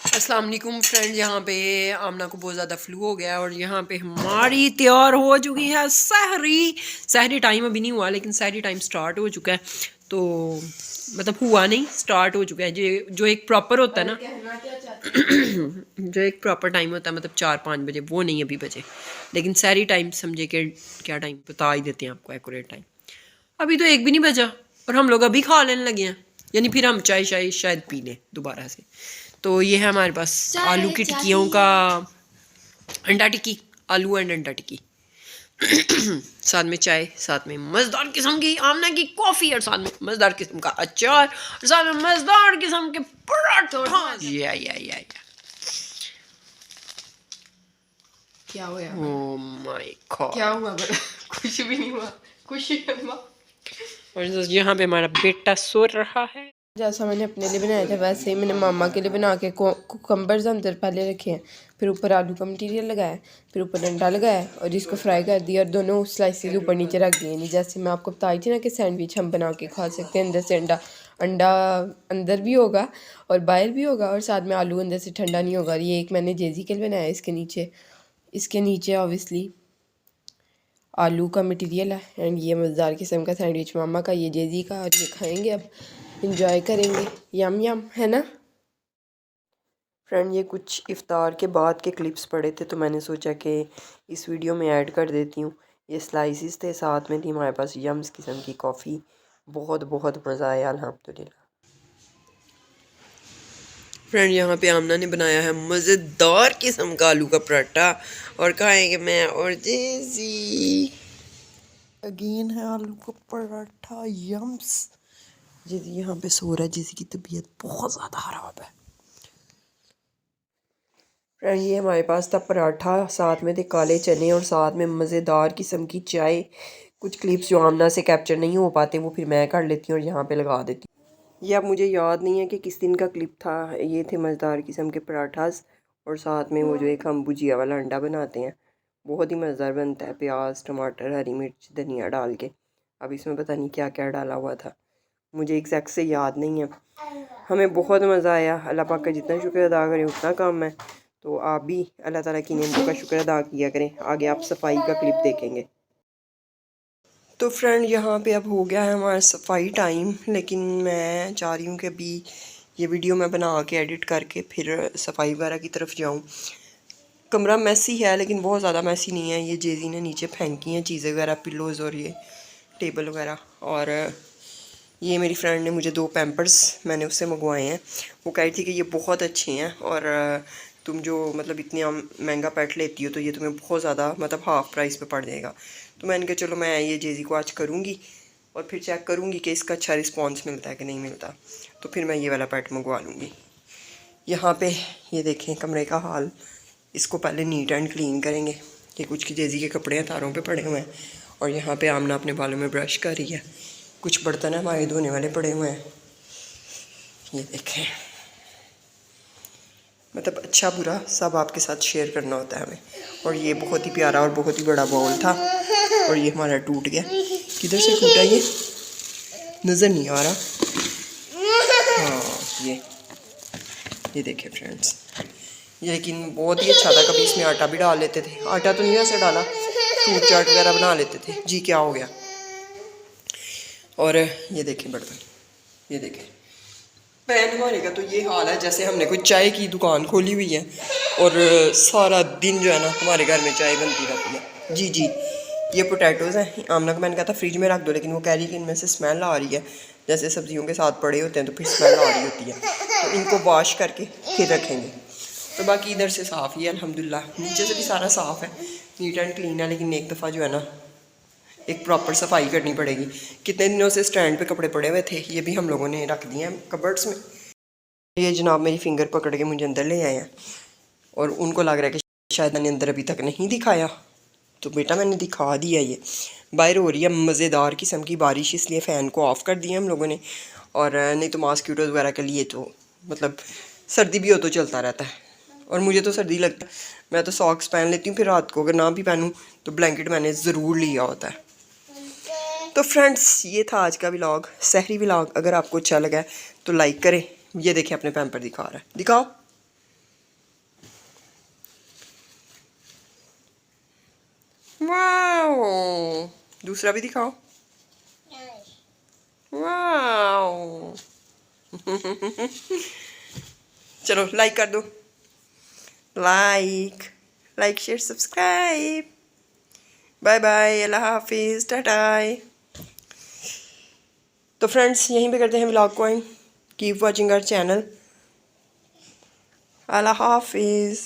अस्सलाम वालेकुम फ्रेंड। यहाँ पे आमना को बहुत ज़्यादा फ्लू हो गया है और यहाँ पे हमारी तैयार हो चुकी है सहरी टाइम अभी नहीं हुआ, लेकिन सहरी टाइम स्टार्ट हो चुका है। तो मतलब हुआ नहीं, स्टार्ट हो चुका है। जो एक प्रॉपर होता है ना जो एक प्रॉपर टाइम होता है, मतलब 4-5 बजे, वो नहीं अभी बजे। लेकिन सहरी टाइम समझे कि क्या टाइम बता ही देते हैं आपको एक्यूरेट टाइम। अभी तो एक भी नहीं बजा और हम लोग अभी खा लेने लगे हैं, यानी फिर हम चाय शायद पी लें दोबारा से। तो ये है हमारे पास आलू की टिक्कियों का अंडा टिक्की, आलू एंड अंडा टिक्की साथ में चाय, साथ में मज़ेदार किस्म की आमना की कॉफ़ी और साथ में मज़ेदार किस्म का अचार और साथ में मज़ेदार किस्म के पराठे। या क्या हुआ? ओह माय गॉड, क्या हुआ? कुछ भी नहीं हुआ, कुछ नहीं हुआ। और यहाँ पे हमारा बेटा सो रहा है। जैसा मैंने अपने लिए बनाया था वैसे ही मैंने मामा के लिए बना के कुकम्बर्स अंदर पहले रखे हैं, फिर ऊपर आलू का मटीरियल लगाया, फिर ऊपर अंडा लगाया और इसको फ्राई कर दिया और दोनों स्लाइसेस ऊपर नीचे रख दिए। नहीं, जैसे मैं आपको बताई थी ना कि सैंडविच हम बना के खा सकते हैं, अंदर से अंडा अंदर भी होगा और बाहर भी होगा और साथ में आलू अंदर से ठंडा नहीं होगा। ये एक मैंने जेजी के लिए बनाया। इसके नीचे ऑब्वियसली आलू का मटेरियल है एंड ये मज़ेदार किस्म का सैंडविच मामा का, ये जेजी का, और ये खाएंगे अब, इंजॉय करेंगे। यम यम है ना फ्रेंड, ये कुछ इफ़्तार के बाद के क्लिप्स पड़े थे तो मैंने सोचा कि इस वीडियो में ऐड कर देती हूँ। ये स्लाइसिस थे, साथ में थी हमारे पास यम्स किस्म की कॉफ़ी। बहुत बहुत मज़ा आया अल्हम्दुलिल्लाह। फ्रेंड, यहाँ पे आमना ने बनाया है मज़ेदार किस्म का आलू का पराठा और खाएंगे मैं और जेजी। अगेन है आलू का पराठा, यम्स। जेजी यहाँ पे सो रहा है, जेजी की तबीयत बहुत ज़्यादा ख़राब है। फ्रेंड, ये हमारे पास था पराठा, साथ में थे काले चने और साथ में मज़ेदार किस्म की चाय। कुछ क्लिप्स जो आमना से कैप्चर नहीं हो पाते वो फिर मैं कर लेती हूँ और यहाँ पे लगा देती हूँ। ये अब मुझे याद नहीं है कि किस दिन का क्लिप था। ये थे मज़ेदार किस्म के पराठास और साथ में वो जो एक हम भुजिया वाला अंडा बनाते हैं, बहुत ही मज़ेदार बनता है, प्याज टमाटर हरी मिर्च धनिया डाल के। अब इसमें पता नहीं क्या क्या डाला हुआ था, मुझे एग्जैक्ट से याद नहीं है। हमें बहुत मज़ा आया। अल्लाह पाक का जितना शुक्र अदा करें उतना कम है। तो आप भी अल्लाह ताला की नेमतों का शुक्र अदा किया करें। आगे आप सफाई का क्लिप देखेंगे। तो फ्रेंड, यहाँ पे अब हो गया है हमारा सफाई टाइम, लेकिन मैं चाह रही हूँ कि अभी ये वीडियो मैं बना के एडिट करके फिर सफाई वगैरह की तरफ जाऊँ। कमरा मैसी है लेकिन बहुत ज़्यादा मैसी नहीं है। ये जेजी ने नीचे फेंकी हैं चीज़ें वगैरह, पिलोज़ और ये टेबल वगैरह। और ये मेरी फ्रेंड ने मुझे 2 पैम्पर्स मैंने उससे मंगवाए हैं। वो कह रही थी कि ये बहुत अच्छे हैं और तुम जो मतलब इतनी महंगा पेट लेती हो तो ये तुम्हें बहुत ज़्यादा मतलब हाफ़ प्राइस पे पड़ जाएगा। तो मैंने कहा चलो मैं ये जेजी को आज करूँगी और फिर चेक करूँगी कि इसका अच्छा रिस्पॉन्स मिलता है कि नहीं मिलता, तो फिर मैं ये वाला पेट मंगवा लूँगी। यहाँ पे ये देखें कमरे का हाल। इसको पहले नीट एंड क्लीन करेंगे। ये कुछ की जेजी के कपड़े हैं तारों पे पड़े हुए हैं और यहाँ पे आमना अपने बालों में ब्रश कर रही है। कुछ बर्तन है हमारे धोने वाले पड़े हुए हैं, ये देखें। मतलब अच्छा बुरा सब आपके साथ शेयर करना होता है हमें। और ये बहुत ही प्यारा और बहुत ही बड़ा बाउल था और ये हमारा टूट गया। किधर से टूटा ये नज़र नहीं आ रहा। हाँ, ये देखें फ्रेंड्स, ये लेकिन बहुत ही अच्छा था। कभी इसमें आटा भी डाल लेते थे, आटा तो नहीं वैसे डाला, फ्रूट चाट वगैरह बना लेते थे। जी क्या हो गया। और ये देखें बर्तन, ये देखें पैन हमारे का तो ये हाल है जैसे हमने कोई चाय की दुकान खोली हुई है और सारा दिन जो है ना हमारे घर में चाय बनती रहती है। जी जी, ये पोटैटोज़ हैं। आमना को मैंने कहा था फ्रिज में रख दो, लेकिन वो कह रही है कि इनमें से स्मेल आ रही है, जैसे सब्जियों के साथ पड़े होते हैं तो फिर स्मेल आ रही होती है, तो इनको वॉश करके फिर रखेंगे। तो बाकी इधर से साफ़ ही है अल्हम्दुलिल्लाह, नीचे से भी सारा साफ़ है, नीट एंड क्लीन है। लेकिन एक दफ़ा जो है ना एक प्रॉपर सफाई करनी पड़ेगी। कितने दिनों से स्टैंड पे कपड़े पड़े हुए थे, ये भी हम लोगों ने रख दिए हैं कबर्ड्स में। ये जनाब मेरी फिंगर पकड़ के मुझे अंदर ले आए हैं और उनको लग रहा है कि शायद मैंने अंदर अभी तक नहीं दिखाया, तो बेटा मैंने दिखा दिया। ये बाहर हो रही है मज़ेदार किस्म की बारिश, इसलिए फ़ैन को ऑफ़ कर दिया हम लोगों ने। और नहीं तो मॉस्किटोज़ वगैरह के लिए तो मतलब सर्दी भी हो तो चलता रहता है और मुझे तो सर्दी लगता है। मैं तो सॉक्स पहन लेती हूँ, फिर रात को अगर ना भी पहनूँ तो ब्लैंकेट मैंने ज़रूर लिया होता है। तो फ्रेंड्स, ये था आज का व्लॉग, सहरी व्लॉग। अगर आपको अच्छा लगा है तो लाइक करें। ये देखें अपने पैम्पर दिखा रहा है, दिखाओ। वाओ, दूसरा भी दिखाओ। वाओ। चलो लाइक कर दो, like like share subscribe. Bye bye, Allah हाफिज़, टाटा। तो फ्रेंड्स यहीं पे करते हैं व्लॉग को end. Keep watching our channel. Allah हाफिज़।